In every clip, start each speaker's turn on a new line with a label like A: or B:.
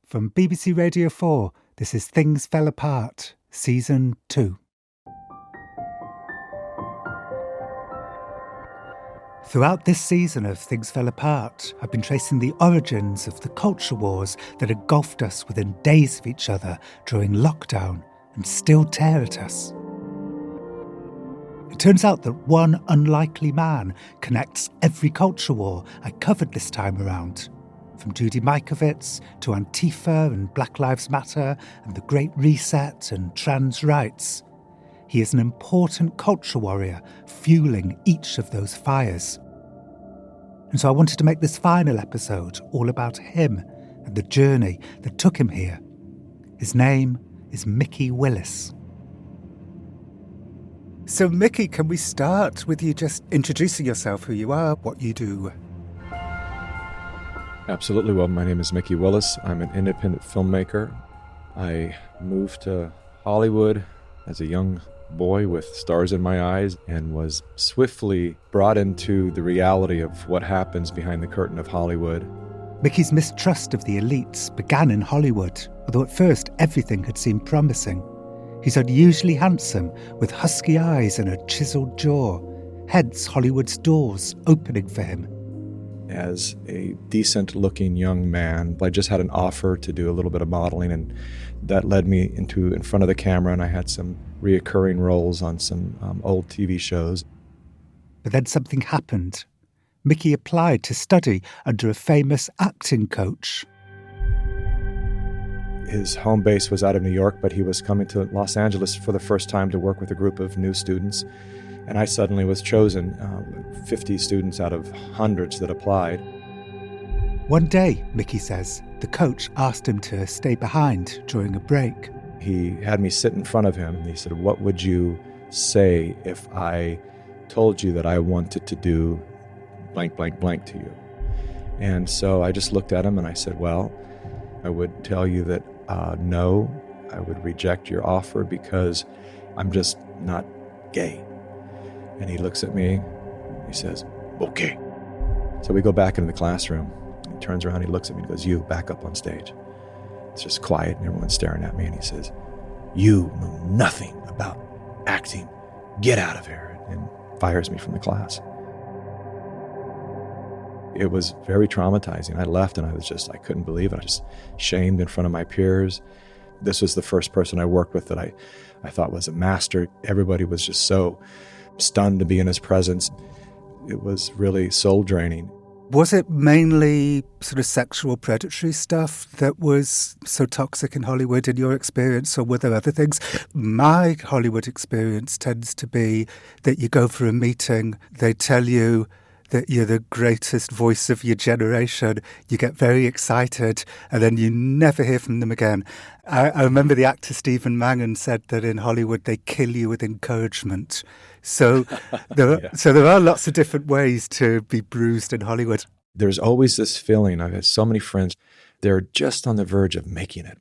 A: From BBC Radio 4, this is Things Fell Apart, Season 2. Throughout this season of Things Fell Apart, I've been tracing the origins of the culture wars that engulfed us within days of each other during lockdown and still tear at us. It turns out that one unlikely man connects every culture war I covered this time around. From Judy Mikovits to Antifa and Black Lives Matter and the Great Reset and trans rights. He is an important culture warrior fueling each of those fires. And so I wanted to make this final episode all about him and the journey that took him here. His name is Mikki Willis. So Mikki, can we start with you just introducing yourself, who you are, what you do?
B: Absolutely. Well, my name is Mikki Willis. I'm an independent filmmaker. I moved to Hollywood as a young boy with stars in my eyes and was swiftly brought into the reality of what happens behind the curtain of Hollywood.
A: Mikki's mistrust of the elites began in Hollywood, although at first everything had seemed promising. He's unusually handsome, with husky eyes and a chiseled jaw, hence Hollywood's doors opening for him.
B: As a decent-looking young man, I just had an offer to do a little bit of modeling, and that led me in front of the camera, and I had some reoccurring roles on some old TV shows.
A: But then something happened. Mikki applied to study under a famous acting coach.
B: His home base was out of New York, but he was coming to Los Angeles for the first time to work with a group of new students. And I suddenly was chosen, 50 students out of hundreds that applied.
A: One day, Mikki says, the coach asked him to stay behind during a break.
B: He had me sit in front of him, and he said, "What would you say if I told you that I wanted to do blank, blank, blank to you?" And so I just looked at him and I said, "Well, I would tell you that no, I would reject your offer because I'm just not gay." And he looks at me, he says, "Okay." So we go back into the classroom. He turns around, he looks at me and goes, "You, back up on stage." It's just quiet and everyone's staring at me, and he says, "You know nothing about acting. Get out of here," and fires me from the class. It was very traumatizing. I left and I couldn't believe it. I was just shamed in front of my peers. This was the first person I worked with that I thought was a master. Everybody was just so stunned to be in his presence. It was really soul draining.
A: Was it mainly sort of sexual predatory stuff that was so toxic in Hollywood in your experience, or were there other things? My Hollywood experience tends to be that you go for a meeting, they tell you that you're the greatest voice of your generation, you get very excited, and then you never hear from them again. I remember the actor Stephen Mangan said that in Hollywood they kill you with encouragement. So there are lots of different ways to be bruised in Hollywood.
B: There's always this feeling. I've had so many friends, they're just on the verge of making it.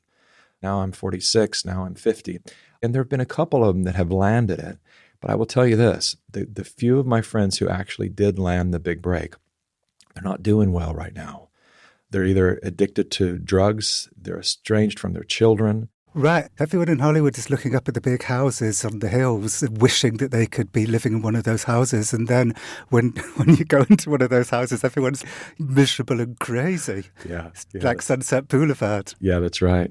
B: Now I'm 46, now I'm 50. And there have been a couple of them that have landed it. But I will tell you this, the few of my friends who actually did land the big break, they're not doing well right now. They're either addicted to drugs, they're estranged from their children.
A: Right. Everyone in Hollywood is looking up at the big houses on the hills, wishing that they could be living in one of those houses. And then when you go into one of those houses, everyone's miserable and crazy.
B: Yeah.
A: Like Sunset Boulevard.
B: Yeah, that's right.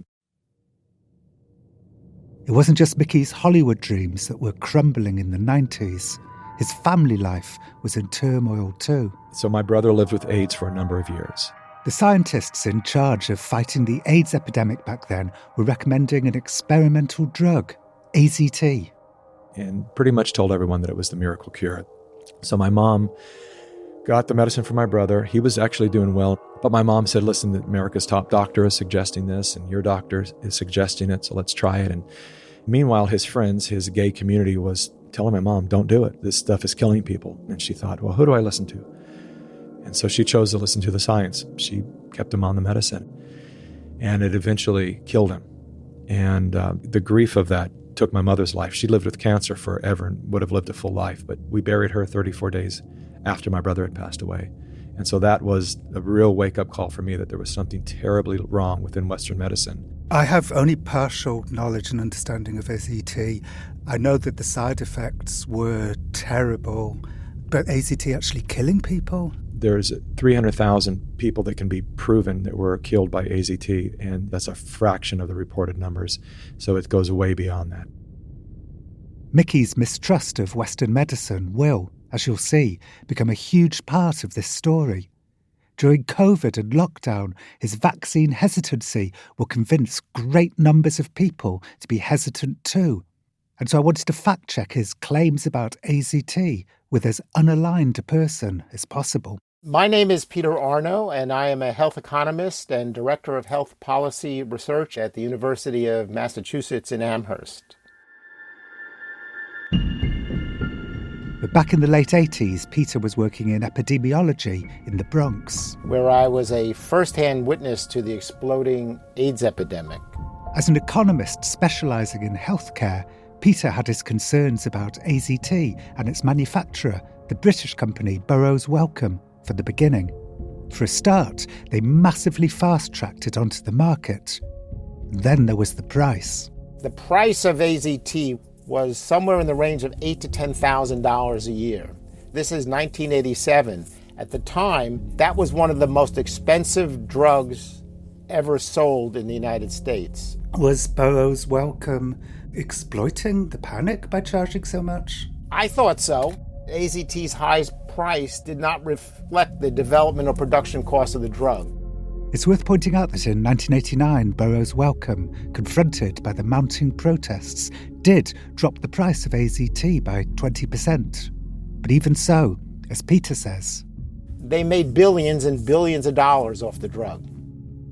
A: It wasn't just Mikki's Hollywood dreams that were crumbling in the 90s. His family life was in turmoil too.
B: So my brother lived with AIDS for a number of years.
A: The scientists in charge of fighting the AIDS epidemic back then were recommending an experimental drug, AZT.
B: And pretty much told everyone that it was the miracle cure. So my mom got the medicine for my brother. He was actually doing well. But my mom said, "Listen, America's top doctor is suggesting this, and your doctor is suggesting it, so let's try it." And meanwhile, his friends, his gay community was telling my mom, "Don't do it. This stuff is killing people." And she thought, well, who do I listen to? And so she chose to listen to the science. She kept him on the medicine. And it eventually killed him. And the grief of that took my mother's life. She lived with cancer forever and would have lived a full life. But we buried her 34 days after my brother had passed away. And so that was a real wake-up call for me that there was something terribly wrong within Western medicine.
A: I have only partial knowledge and understanding of AZT. I know that the side effects were terrible, but AZT actually killing people?
B: There's 300,000 people that can be proven that were killed by AZT, and that's a fraction of the reported numbers, so it goes way beyond that.
A: Mikki's mistrust of Western medicine will, as you'll see, become a huge part of this story. During COVID and lockdown, his vaccine hesitancy will convince great numbers of people to be hesitant too. And so I wanted to fact-check his claims about AZT with as unaligned a person as possible.
C: My name is Peter Arno, and I am a health economist and Director of Health Policy Research at the University of Massachusetts in Amherst.
A: But back in the late 80s, Peter was working in epidemiology in the Bronx,
C: where I was a first-hand witness to the exploding AIDS epidemic.
A: As an economist specialising in healthcare, Peter had his concerns about AZT and its manufacturer, the British company Burroughs Wellcome, from the beginning. For a start, they massively fast-tracked it onto the market. Then there was the price.
C: The price of AZT was somewhere in the range of $8,000 to $10,000 a year. This is 1987. At the time, that was one of the most expensive drugs ever sold in the United States.
A: Was Burroughs Wellcome exploiting the panic by charging so much?
C: I thought so. AZT's high price did not reflect the development or production cost of the drug.
A: It's worth pointing out that in 1989, Burroughs Wellcome, confronted by the mounting protests, did drop the price of AZT by 20%. But even so, as Peter says,
C: they made billions and billions of dollars off the drug.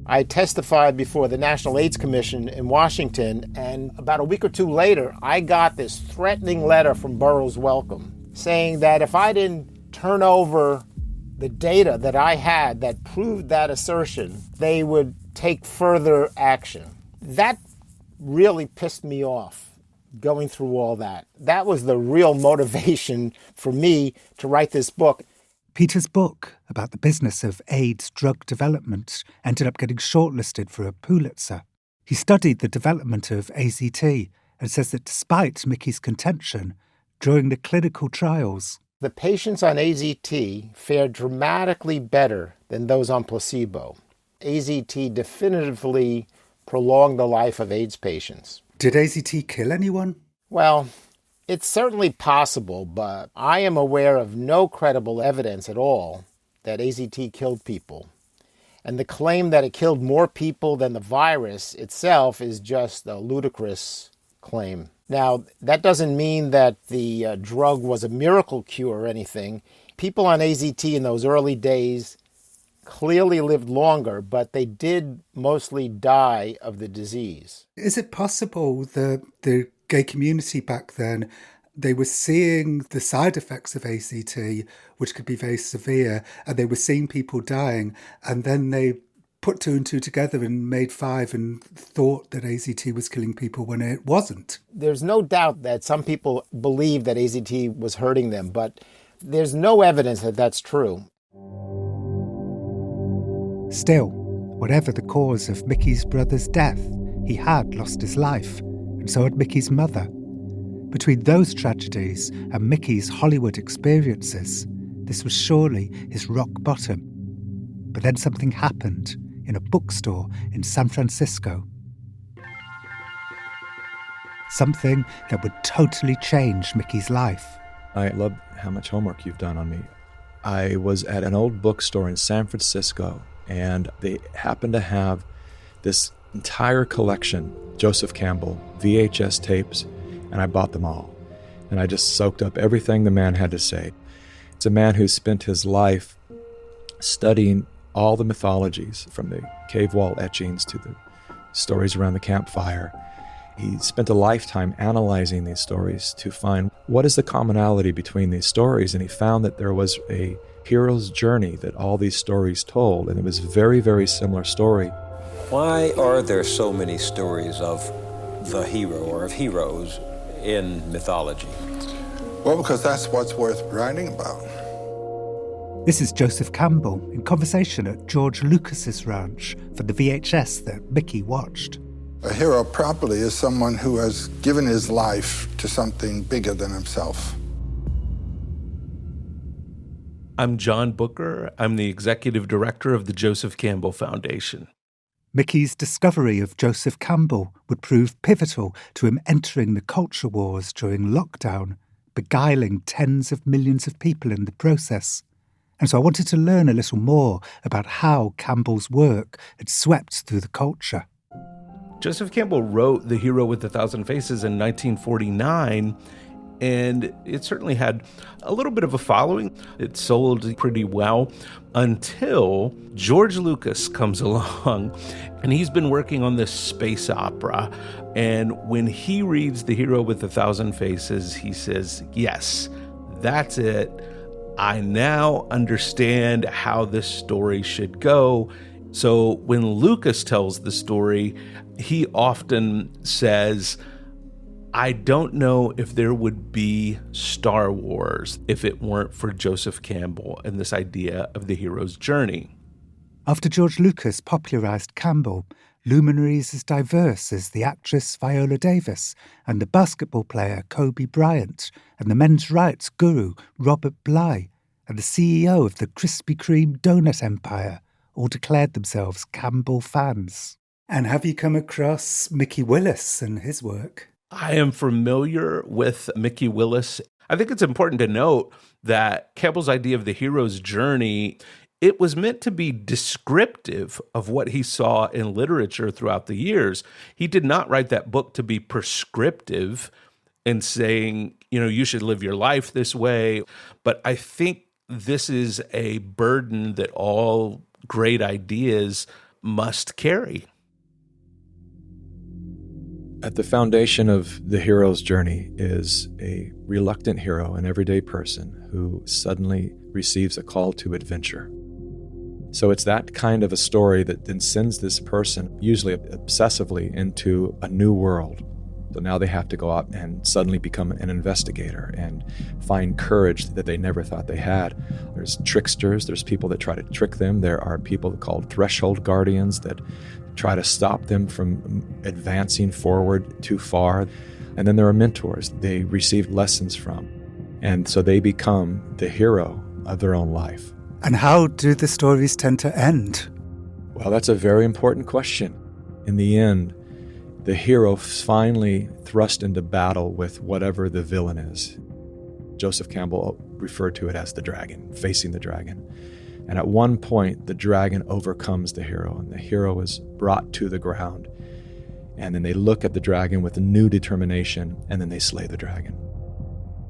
C: I testified before the National AIDS Commission in Washington, and about a week or two later, I got this threatening letter from Burroughs Wellcome saying that if I didn't turn over the data that I had that proved that assertion, they would take further action. That really pissed me off, going through all that. That was the real motivation for me to write this book.
A: Peter's book about the business of AIDS drug development ended up getting shortlisted for a Pulitzer. He studied the development of AZT and says that despite Mikki's contention, during the clinical trials,
C: the patients on AZT fared dramatically better than those on placebo. AZT definitively prolonged the life of AIDS patients.
A: Did AZT kill anyone?
C: Well, it's certainly possible, but I am aware of no credible evidence at all that AZT killed people. And the claim that it killed more people than the virus itself is just a ludicrous claim. Now, that doesn't mean that the drug was a miracle cure or anything. People on AZT in those early days clearly lived longer, but they did mostly die of the disease.
A: Is it possible that the gay community back then, they were seeing the side effects of AZT, which could be very severe, and they were seeing people dying, and then they put two and two together and made five and thought that AZT was killing people when it wasn't?
C: There's no doubt that some people believe that AZT was hurting them, but there's no evidence that that's true.
A: Still, whatever the cause of Mikki's brother's death, he had lost his life, and so had Mikki's mother. Between those tragedies and Mikki's Hollywood experiences, this was surely his rock bottom. But then something happened in a bookstore in San Francisco. Something that would totally change Mikki's life.
B: I love how much homework you've done on me. I was at an old bookstore in San Francisco, and they happened to have this entire collection, Joseph Campbell, VHS tapes, and I bought them all. And I just soaked up everything the man had to say. It's a man who spent his life studying all the mythologies, from the cave wall etchings to the stories around the campfire. He spent a lifetime analyzing these stories to find what is the commonality between these stories, and he found that there was a hero's journey that all these stories told, and it was a very, very similar story.
D: Why are there so many stories of the hero or of heroes in mythology?
E: Well, because that's what's worth writing about.
A: This is Joseph Campbell in conversation at George Lucas's ranch for the VHS that Mikki watched.
E: A hero properly is someone who has given his life to something bigger than himself.
F: I'm John Booker. I'm the executive director of the Joseph Campbell Foundation.
A: Mikki's discovery of Joseph Campbell would prove pivotal to him entering the culture wars during lockdown, beguiling tens of millions of people in the process. And so I wanted to learn a little more about how Campbell's work had swept through the culture.
F: Joseph Campbell wrote The Hero with a Thousand Faces in 1949, and it certainly had a little bit of a following. It sold pretty well until George Lucas comes along, and he's been working on this space opera. And when he reads The Hero with a Thousand Faces, he says, yes, that's it. I now understand how this story should go. So when Lucas tells the story, he often says, I don't know if there would be Star Wars if it weren't for Joseph Campbell and this idea of the hero's journey.
A: After George Lucas popularised Campbell, luminaries as diverse as the actress Viola Davis and the basketball player Kobe Bryant and the men's rights guru Robert Bly and the CEO of the Krispy Kreme donut empire all declared themselves Campbell fans. And have you come across Mikki Willis and his work?
F: I am familiar with Mikki Willis. I think it's important to note that Campbell's idea of the hero's journey, it was meant to be descriptive of what he saw in literature throughout the years. He did not write that book to be prescriptive and saying, you should live your life this way. But I think this is a burden that all great ideas must carry.
B: At the foundation of the hero's journey is a reluctant hero, an everyday person who suddenly receives a call to adventure. So it's that kind of a story that then sends this person, usually obsessively, into a new world. So now they have to go out and suddenly become an investigator and find courage that they never thought they had. There's tricksters, there's people that try to trick them. There are people called threshold guardians that try to stop them from advancing forward too far. And then there are mentors they receive lessons from. And so they become the hero of their own life.
A: And how do the stories tend to end?
B: Well, that's a very important question. In the end, the hero finally thrust into battle with whatever the villain is. Joseph Campbell referred to it as the dragon, facing the dragon. And at one point, the dragon overcomes the hero, and the hero is brought to the ground. And then they look at the dragon with a new determination, and then they slay the dragon.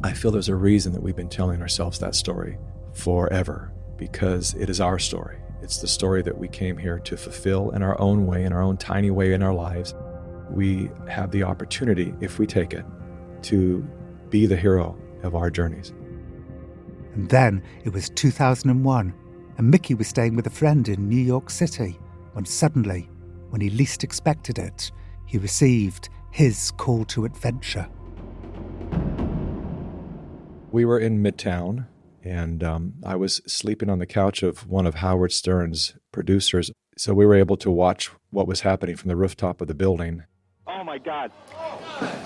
B: I feel there's a reason that we've been telling ourselves that story forever, because it is our story. It's the story that we came here to fulfill in our own way, in our own tiny way in our lives. We have the opportunity, if we take it, to be the hero of our journeys.
A: And then it was 2001, and Mikki was staying with a friend in New York City, when suddenly, when he least expected it, he received his call to adventure.
B: We were in Midtown, and I was sleeping on the couch of one of Howard Stern's producers, so we were able to watch what was happening from the rooftop of the building.
G: Oh, my God.
H: Oh,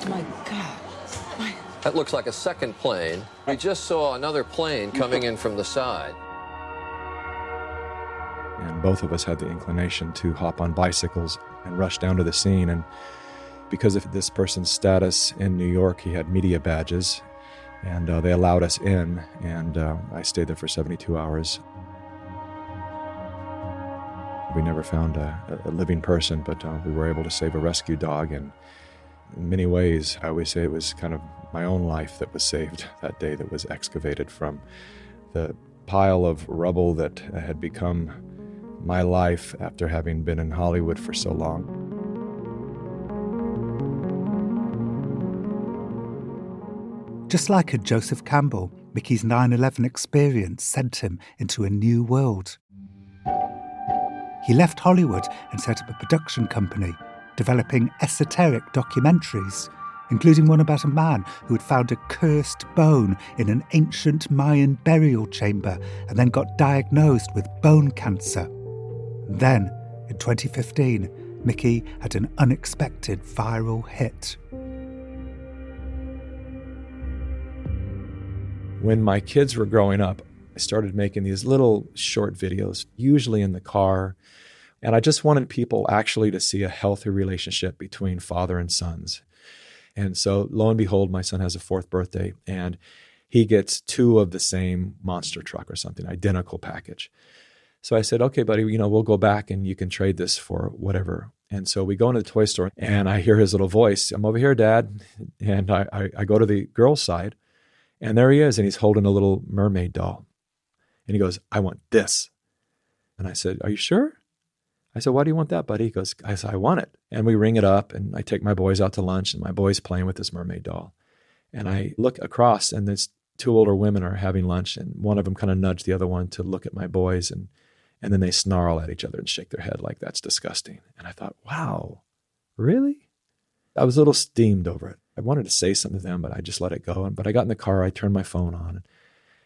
H: my God.
I: That looks like a second plane. We just saw another plane coming in from the side.
B: And both of us had the inclination to hop on bicycles and rush down to the scene. And because of this person's status in New York, he had media badges, and they allowed us in, and I stayed there for 72 hours. We never found a living person, but we were able to save a rescue dog, and in many ways, I always say it was kind of my own life that was saved that day, that was excavated from the pile of rubble that had become my life after having been in Hollywood for so long.
A: Just like a Joseph Campbell, Mikki's 9/11 experience sent him into a new world. He left Hollywood and set up a production company, developing esoteric documentaries, including one about a man who had found a cursed bone in an ancient Mayan burial chamber and then got diagnosed with bone cancer. Then, in 2015, Mikki had an unexpected viral hit.
B: When my kids were growing up, I started making these little short videos, usually in the car. And I just wanted people actually to see a healthy relationship between father and sons. And so, lo and behold, my son has a 4th birthday, and he gets 2 of the same monster truck or something, identical package. So I said, okay, buddy, we'll go back and you can trade this for whatever. And so we go into the toy store, and I hear his little voice, I'm over here, Dad. And I go to the girl's side, and there he is, and he's holding a little mermaid doll. And he goes, I want this. And I said, are you sure? I said, why do you want that, buddy? He goes, I said, I want it. And we ring it up, and I take my boys out to lunch, and my boy's playing with this mermaid doll. And I look across, and there's 2 older women are having lunch, and one of them kind of nudged the other one to look at my boys, and then they snarl at each other and shake their head like that's disgusting. And I thought, wow, really? I was a little steamed over it. I wanted to say something to them, but I just let it go. But I got in the car, I turned my phone on,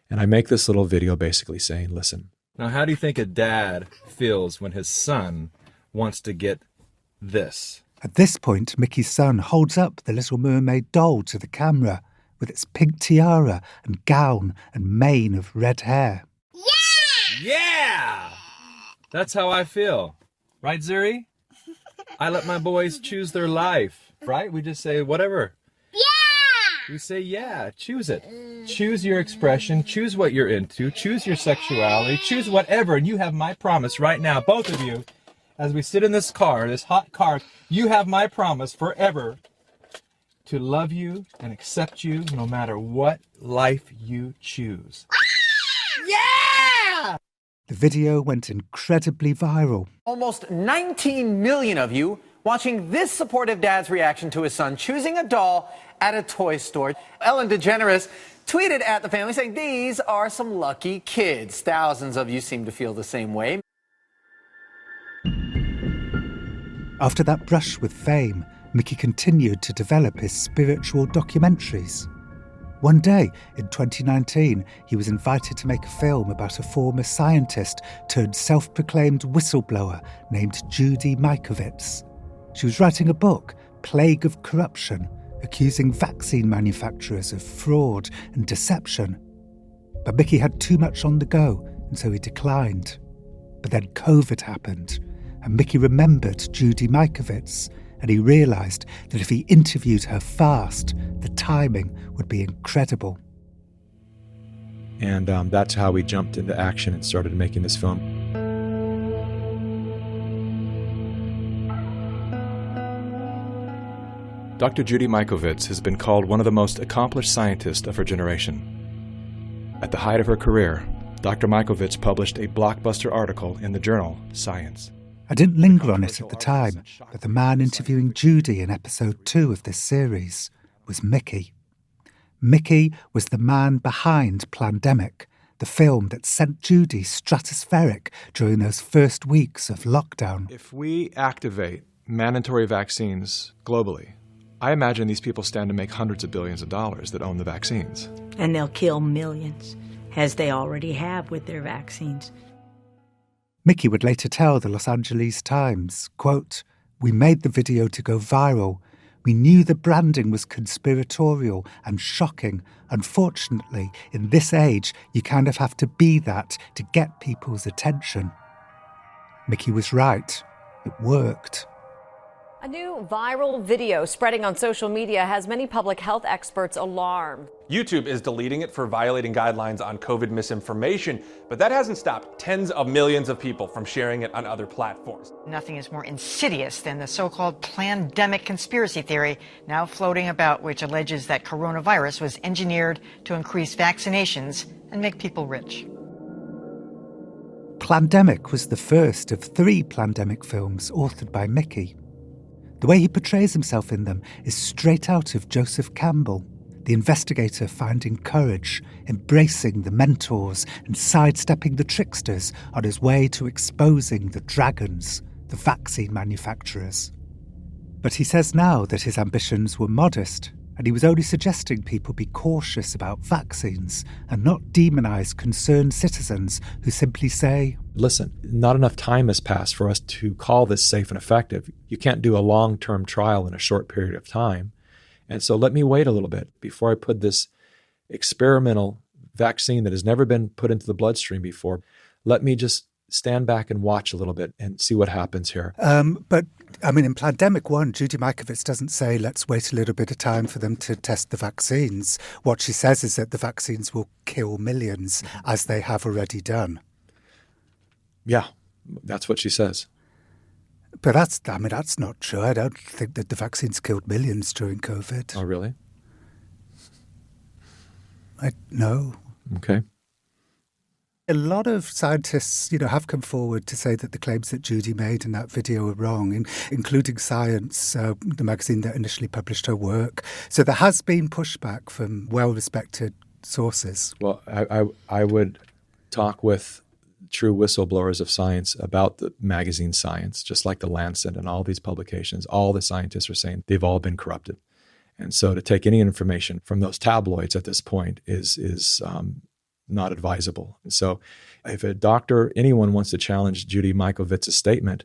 B: and I make this little video basically saying, listen.
G: Now, how do you think a dad feels when his son wants to get this?
A: At this point, Mikki's son holds up the Little Mermaid doll to the camera with its pink tiara and gown and mane of red hair.
G: Yeah! That's how I feel. Right, Zuri? I let my boys choose their life, right? We just say, whatever. Yeah! We say, yeah, choose it. Choose your expression, choose what you're into, choose your sexuality, choose whatever, and you have my promise right now, both of you, as we sit in this car, this hot car, you have my promise forever to love you and accept you no matter what life you choose.
H: Yeah!
A: The video went incredibly viral.
J: Almost 19 million of you watching this supportive dad's reaction to his son choosing a doll at a toy store. Ellen DeGeneres tweeted at the family saying, these are some lucky kids. Thousands of you seem to feel the same way.
A: After that brush with fame, Mikki continued to develop his spiritual documentaries. One day, in 2019, he was invited to make a film about a former scientist turned self-proclaimed whistleblower named Judy Mikovits. She was writing a book, Plague of Corruption, accusing vaccine manufacturers of fraud and deception. But Mikki had too much on the go, and so he declined. But then COVID happened, and Mikki remembered Judy Mikovits, and he realised that if he interviewed her fast, the timing would be incredible.
B: And that's how we jumped into action and started making this film.
G: Dr. Judy Mikovits has been called one of the most accomplished scientists of her generation. At the height of her career, Dr. Mikovits published a blockbuster article in the journal Science.
A: I didn't linger on it at the time, but the man interviewing Judy in episode 2 of this series was Mikki. Mikki was the man behind Plandemic, the film that sent Judy stratospheric during those first weeks of lockdown.
G: If we activate mandatory vaccines globally, I imagine these people stand to make hundreds of billions of dollars that own the vaccines.
H: And they'll kill millions, as they already have with their vaccines.
A: Mikki would later tell the Los Angeles Times, quote, "We made the video to go viral. We knew the branding was conspiratorial and shocking. Unfortunately, in this age, you kind of have to be that to get people's attention." Mikki was right. It worked.
K: A new viral video spreading on social media has many public health experts alarmed.
L: YouTube is deleting it for violating guidelines on COVID misinformation, but that hasn't stopped tens of millions of people from sharing it on other platforms.
M: Nothing is more insidious than the so-called plandemic conspiracy theory now floating about, which alleges that coronavirus was engineered to increase vaccinations and make people rich.
A: Plandemic was the first of 3 Plandemic films authored by Mikki. The way he portrays himself in them is straight out of Joseph Campbell, the investigator finding courage, embracing the mentors and sidestepping the tricksters on his way to exposing the dragons, the vaccine manufacturers. But he says now that his ambitions were modest, and he was only suggesting people be cautious about vaccines and not demonise concerned citizens who simply say,
B: listen, not enough time has passed for us to call this safe and effective. You can't do a long-term trial in a short period of time. And so let me wait a little bit before I put this experimental vaccine that has never been put into the bloodstream before. Let me just stand back and watch a little bit and see what happens here.
A: But, I mean, in Plandemic 1, Judy Mikovits doesn't say, let's wait a little bit of time for them to test the vaccines. What she says is that the vaccines will kill millions, as they have already done.
B: Yeah, that's what she says.
A: But that's not true. I don't think that the vaccines killed millions during COVID.
B: Oh, really?
A: No.
B: Okay.
A: A lot of scientists, have come forward to say that the claims that Judy made in that video are wrong, including Science, the magazine that initially published her work. So there has been pushback from well-respected sources.
B: Well, I would talk with true whistleblowers of science about the magazine Science, just like the Lancet and all these publications. All the scientists are saying they've all been corrupted. And so to take any information from those tabloids at this point is not advisable. And so if a doctor, anyone wants to challenge Judy Mikovits' statement,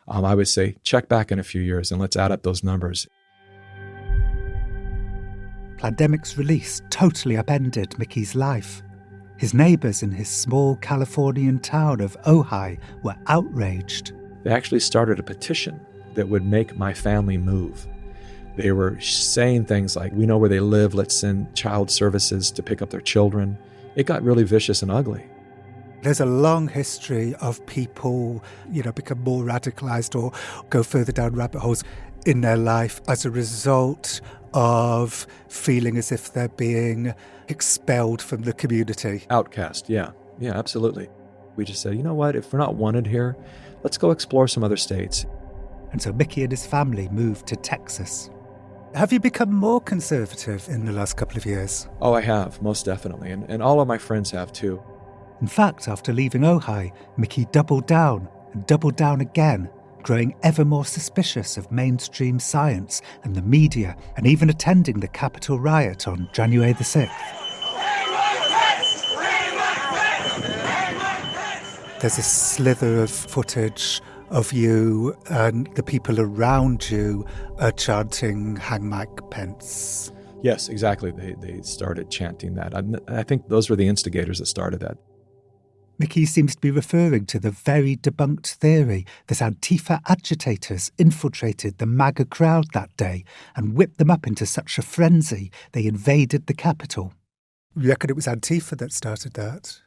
B: I would say check back in a few years and let's add up those numbers.
A: Plandemic's release totally upended Mikki's life. His neighbours in his small Californian town of Ojai were outraged.
B: They actually started a petition that would make my family move. They were saying things like, we know where they live, let's send child services to pick up their children. It got really vicious and ugly.
A: There's a long history of people, become more radicalised or go further down rabbit holes in their life as a result of feeling as if they're being expelled from the community.
B: Outcast, yeah, absolutely. We just said, you know what, if we're not wanted here, let's go explore some other states.
A: And so Mikki and his family moved to Texas. Have you become more conservative in the last couple of years?
B: Oh, I have, most definitely. And all of my friends have too.
A: In fact, after leaving Ojai, Mikki doubled down and doubled down again, growing ever more suspicious of mainstream science and the media, and even attending the Capitol riot on January the 6th. There's a slither of footage of you and the people around you are chanting "Hang Mike Pence."
B: Yes, exactly. They started chanting that. I think those were the instigators that started that.
A: Mikki seems to be referring to the very debunked theory that Antifa agitators infiltrated the MAGA crowd that day and whipped them up into such a frenzy they invaded the Capitol. You reckon it was Antifa that started that?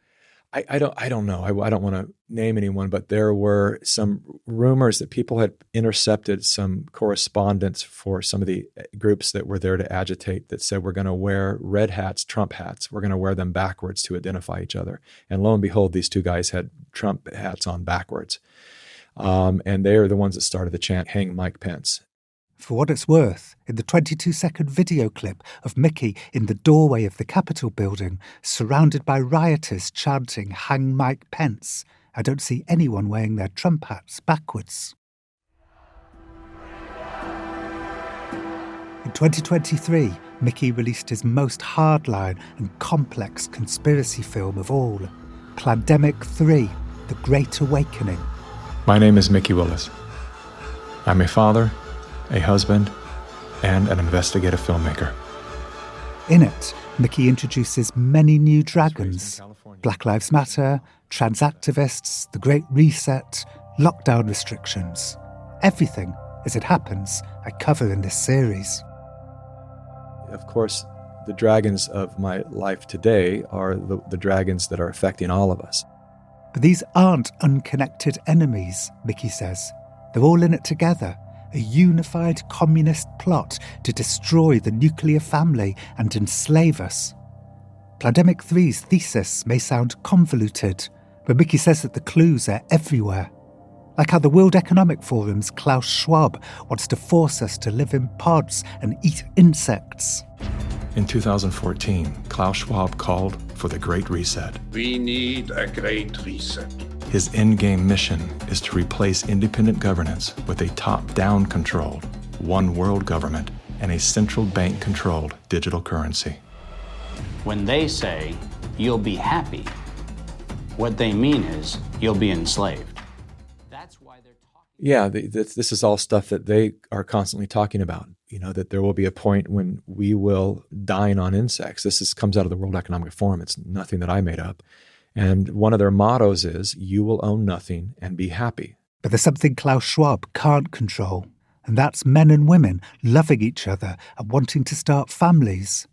B: I don't know. I don't want to name anyone, but there were some rumors that people had intercepted some correspondence for some of the groups that were there to agitate that said, we're going to wear red hats, Trump hats. We're going to wear them backwards to identify each other. And lo and behold, these two guys had Trump hats on backwards. And they are the ones that started the chant, "Hang Mike Pence."
A: For what it's worth, in the 22-second video clip of Mikki in the doorway of the Capitol building, surrounded by rioters chanting "Hang Mike Pence," I don't see anyone wearing their Trump hats backwards. In 2023, Mikki released his most hardline and complex conspiracy film of all, Plandemic 3, The Great Awakening.
B: My name is Mikki Willis. I'm a father, a husband, and an investigative filmmaker.
A: In it, Mikki introduces many new dragons: Black Lives Matter, trans activists, the Great Reset, lockdown restrictions. Everything, as it happens, I cover in this series.
B: Of course, the dragons of my life today are the dragons that are affecting all of us.
A: But these aren't unconnected enemies, Mikki says. They're all in it together. A unified communist plot to destroy the nuclear family and enslave us. Plandemic 3's thesis may sound convoluted, but Mikki says that the clues are everywhere. Like how the World Economic Forum's Klaus Schwab wants to force us to live in pods and eat insects.
B: In 2014, Klaus Schwab called for the Great Reset.
N: We need a Great Reset.
B: His endgame mission is to replace independent governance with a top-down controlled, one world government, and a central bank-controlled digital currency.
O: When they say, you'll be happy, what they mean is, you'll be enslaved. That's why they're talking.
B: Yeah, this is all stuff that they are constantly talking about. You know, that there will be a point when we will dine on insects. Comes out of the World Economic Forum. It's nothing that I made up. And one of their mottos is, you will own nothing and be happy.
A: But there's something Klaus Schwab can't control, and that's men and women loving each other and wanting to start families.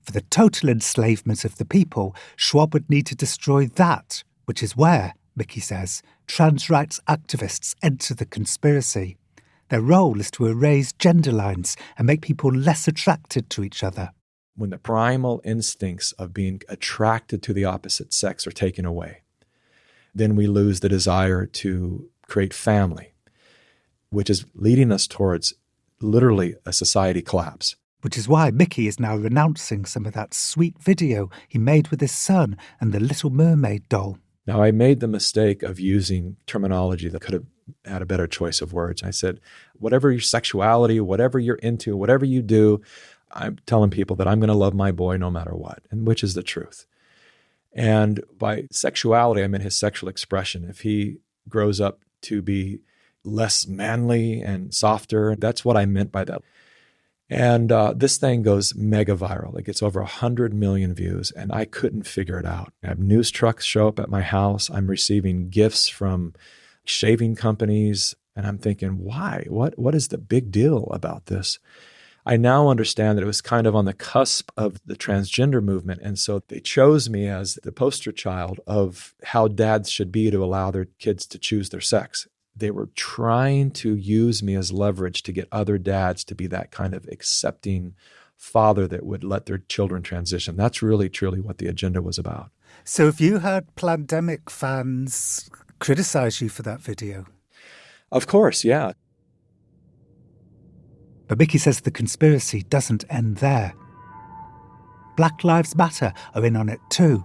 A: For the total enslavement of the people, Schwab would need to destroy that, which is where, Mikki says, trans rights activists enter the conspiracy. Their role is to erase gender lines and make people less attracted to each other.
B: When the primal instincts of being attracted to the opposite sex are taken away, then we lose the desire to create family, which is leading us towards literally a society collapse.
A: Which is why Mikki is now renouncing some of that sweet video he made with his son and the Little Mermaid doll.
B: Now, I made the mistake of using terminology that could have had a better choice of words. I said, whatever your sexuality, whatever you're into, whatever you do, I'm telling people that I'm going to love my boy no matter what, and which is the truth. And by sexuality, I meant his sexual expression. If he grows up to be less manly and softer, that's what I meant by that. And this thing goes mega viral. It gets over 100 million views, and I couldn't figure it out. I have news trucks show up at my house. I'm receiving gifts from shaving companies, and I'm thinking, why? What is the big deal about this? I now understand that it was kind of on the cusp of the transgender movement, and so they chose me as the poster child of how dads should be to allow their kids to choose their sex. They were trying to use me as leverage to get other dads to be that kind of accepting father that would let their children transition. That's really, truly what the agenda was about.
A: So have you had Plandemic fans criticize you for that video?
B: Of course, yeah.
A: But Mikki says the conspiracy doesn't end there. Black Lives Matter are in on it too,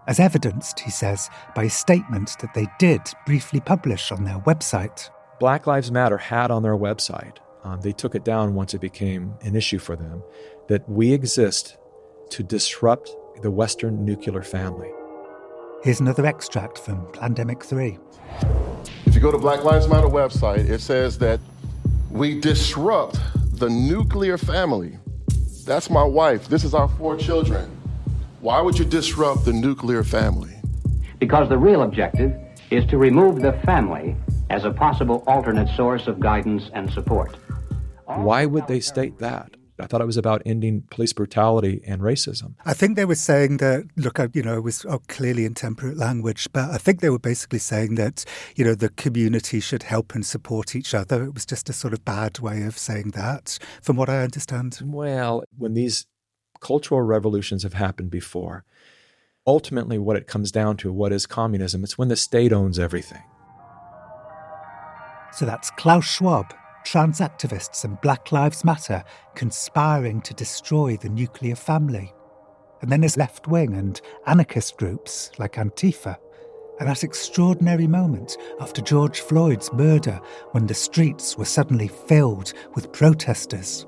A: as evidenced, he says, by a statement that they did briefly publish on their website.
B: Black Lives Matter had on their website, they took it down once it became an issue for them, that we exist to disrupt the Western nuclear family.
A: Here's another extract from Plandemic 3.
P: If you go to Black Lives Matter website, it says that we disrupt the nuclear family. That's my wife. This is our 4 children. Why would you disrupt the nuclear family?
O: Because the real objective is to remove the family as a possible alternate source of guidance and support.
B: Why would they state that? I thought it was about ending police brutality and racism.
A: I think they were saying that, look, it was clearly intemperate language, but I think they were basically saying that, the community should help and support each other. It was just a sort of bad way of saying that, from what I understand.
B: Well, when these cultural revolutions have happened before, ultimately what it comes down to, what is communism? It's when the state owns everything.
A: So that's Klaus Schwab, trans activists and Black Lives Matter conspiring to destroy the nuclear family. And then there's left-wing and anarchist groups like Antifa. And that extraordinary moment after George Floyd's murder, when the streets were suddenly filled with protesters.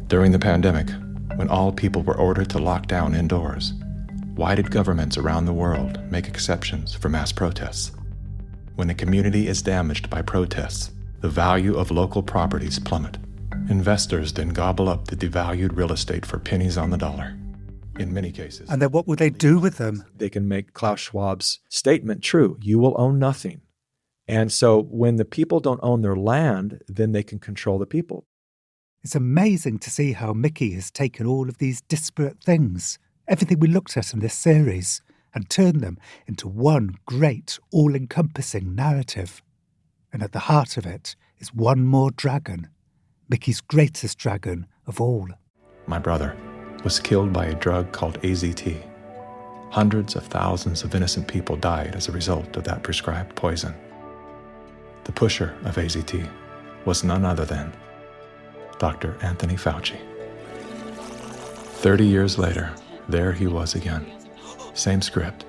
B: During the pandemic, when all people were ordered to lock down indoors, why did governments around the world make exceptions for mass protests? When the community is damaged by protests, the value of local properties plummet. Investors then gobble up the devalued real estate for pennies on the dollar. In many cases.
A: And then what will they do with them?
B: They can make Klaus Schwab's statement true. You will own nothing. And so when the people don't own their land, then they can control the people.
A: It's amazing to see how Mikki has taken all of these disparate things, everything we looked at in this series, and turned them into one great, all-encompassing narrative. And at the heart of it is one more dragon, Mikki's greatest dragon of all.
B: My brother was killed by a drug called AZT. Hundreds of thousands of innocent people died as a result of that prescribed poison. The pusher of AZT was none other than Dr. Anthony Fauci. 30 years later, there he was again. Same script,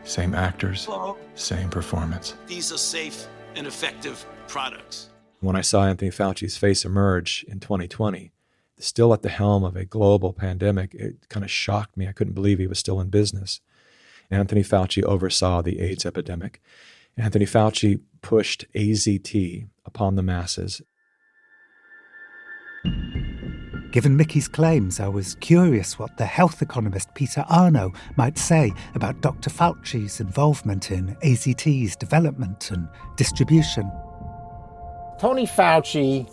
B: same actors, same performance.
Q: These are safe and effective products.
B: When I saw Anthony Fauci's face emerge in 2020, still at the helm of a global pandemic, it kind of shocked me. I couldn't believe he was still in business. Anthony Fauci oversaw the AIDS epidemic. Anthony Fauci pushed AZT upon the masses.
A: Given Mikki's claims, I was curious what the health economist Peter Arno might say about Dr. Fauci's involvement in AZT's development and distribution.
C: Tony Fauci,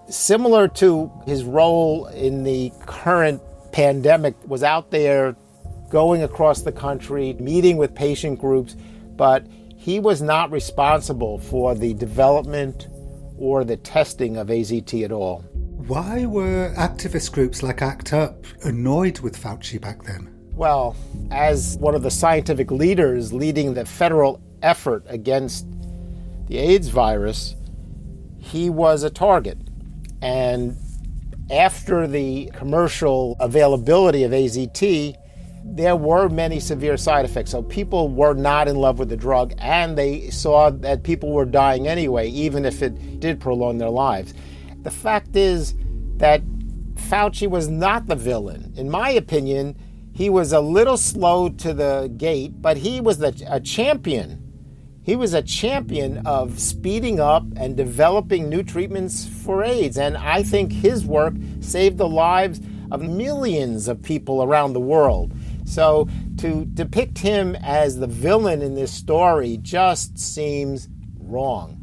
C: similar to his role in the current pandemic, was out there going across the country, meeting with patient groups, but he was not responsible for the development or the testing of AZT at all.
A: Why were activist groups like ACT UP annoyed with Fauci back then?
C: Well, as one of the scientific leaders leading the federal effort against the AIDS virus, he was a target. And after the commercial availability of AZT, there were many severe side effects. So people were not in love with the drug, and they saw that people were dying anyway, even if it did prolong their lives. The fact is that Fauci was not the villain. In my opinion, he was a little slow to the gate, but he was a champion. He was a champion of speeding up and developing new treatments for AIDS. And I think his work saved the lives of millions of people around the world. So to depict him as the villain in this story just seems wrong.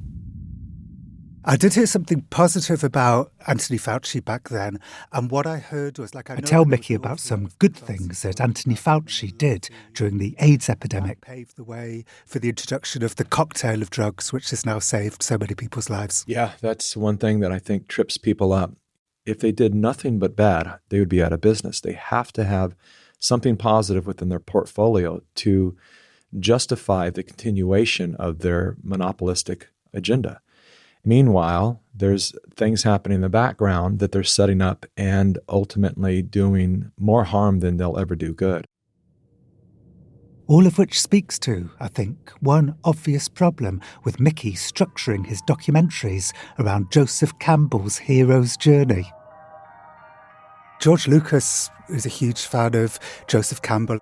A: I did hear something positive about Anthony Fauci back then, and what I heard was I tell Mikki about some good things that Anthony Fauci did during the AIDS epidemic. Paved the way for the introduction of the cocktail of drugs, which has now saved so many people's lives.
B: Yeah, that's one thing that I think trips people up. If they did nothing but bad, they would be out of business. They have to have something positive within their portfolio to justify the continuation of their monopolistic agenda. Meanwhile, there's things happening in the background that they're setting up and ultimately doing more harm than they'll ever do good.
A: All of which speaks to, I think, one obvious problem with Mikki structuring his documentaries around Joseph Campbell's hero's journey. George Lucas is a huge fan of Joseph Campbell.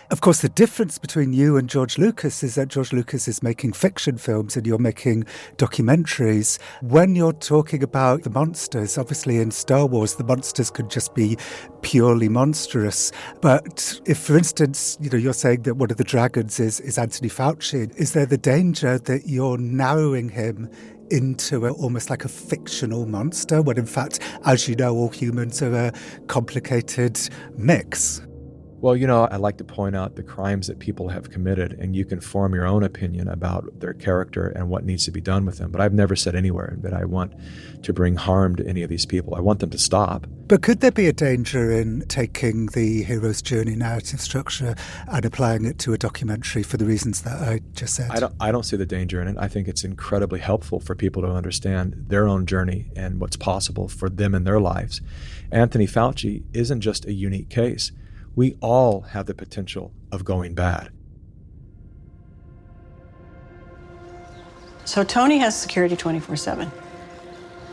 A: Of course, the difference between you and George Lucas is that George Lucas is making fiction films and you're making documentaries. When you're talking about the monsters, obviously in Star Wars, the monsters could just be purely monstrous. But if, for instance, you're saying that one of the dragons is Anthony Fauci, is there the danger that you're narrowing him into almost like a fictional monster, when in fact, as you know, all humans are a complicated mix?
B: Well, I like to point out the crimes that people have committed, and you can form your own opinion about their character and what needs to be done with them. But I've never said anywhere that I want to bring harm to any of these people. I want them to stop.
A: But could there be a danger in taking the hero's journey narrative structure and applying it to a documentary for the reasons that I just said?
B: I don't see the danger in it. I think it's incredibly helpful for people to understand their own journey and what's possible for them in their lives. Anthony Fauci isn't just a unique case. We all have the potential of going bad.
Q: So Tony has security 24/7.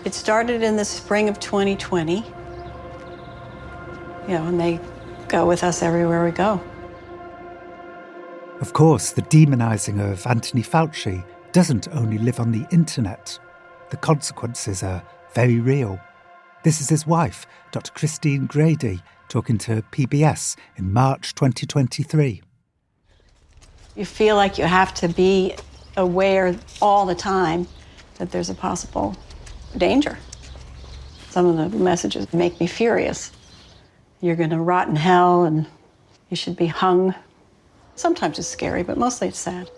Q: It started in the spring of 2020. And they go with us everywhere we go.
A: Of course, the demonizing of Anthony Fauci doesn't only live on the internet. The consequences are very real. This is his wife, Dr. Christine Grady, talking to PBS in March 2023.
Q: You feel like you have to be aware all the time that there's a possible danger. Some of the messages make me furious. You're going to rot in hell and you should be hung. Sometimes it's scary, but mostly it's sad.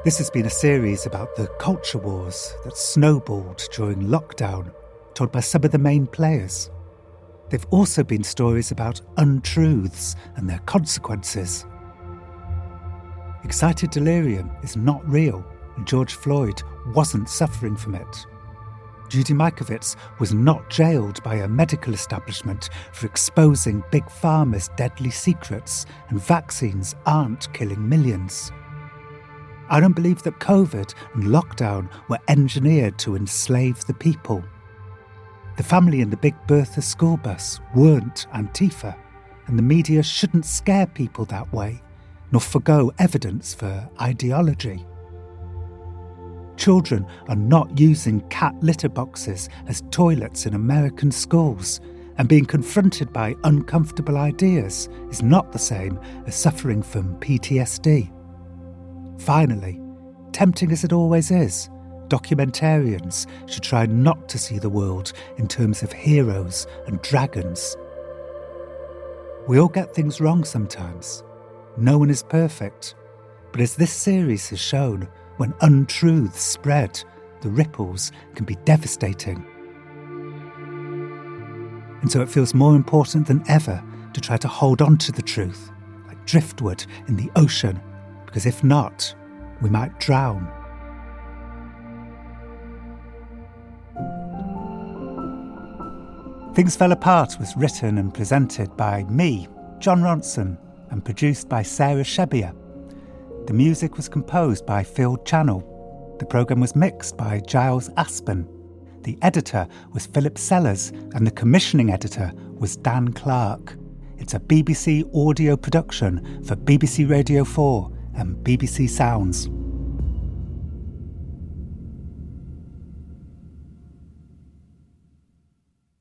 A: This has been a series about the culture wars that snowballed during lockdown, told by some of the main players. They've also been stories about untruths and their consequences. Excited delirium is not real, and George Floyd wasn't suffering from it. Judy Mikovits was not jailed by a medical establishment for exposing Big Pharma's deadly secrets, and vaccines aren't killing millions. I don't believe that COVID and lockdown were engineered to enslave the people. The family in the Big Bertha school bus weren't Antifa, and the media shouldn't scare people that way, nor forgo evidence for ideology. Children are not using cat litter boxes as toilets in American schools, and being confronted by uncomfortable ideas is not the same as suffering from PTSD. Finally, tempting as it always is, documentarians should try not to see the world in terms of heroes and dragons. We all get things wrong sometimes. No one is perfect. But as this series has shown, when untruths spread, the ripples can be devastating. And so it feels more important than ever to try to hold on to the truth, like driftwood in the ocean, because if not, we might drown. Things Fell Apart was written and presented by me, Jon Ronson, and produced by Sarah Shebbier. The music was composed by Phil Channel. The programme was mixed by Giles Aspen. The editor was Philip Sellers, and the commissioning editor was Dan Clark. It's a BBC audio production for BBC Radio 4 and BBC Sounds.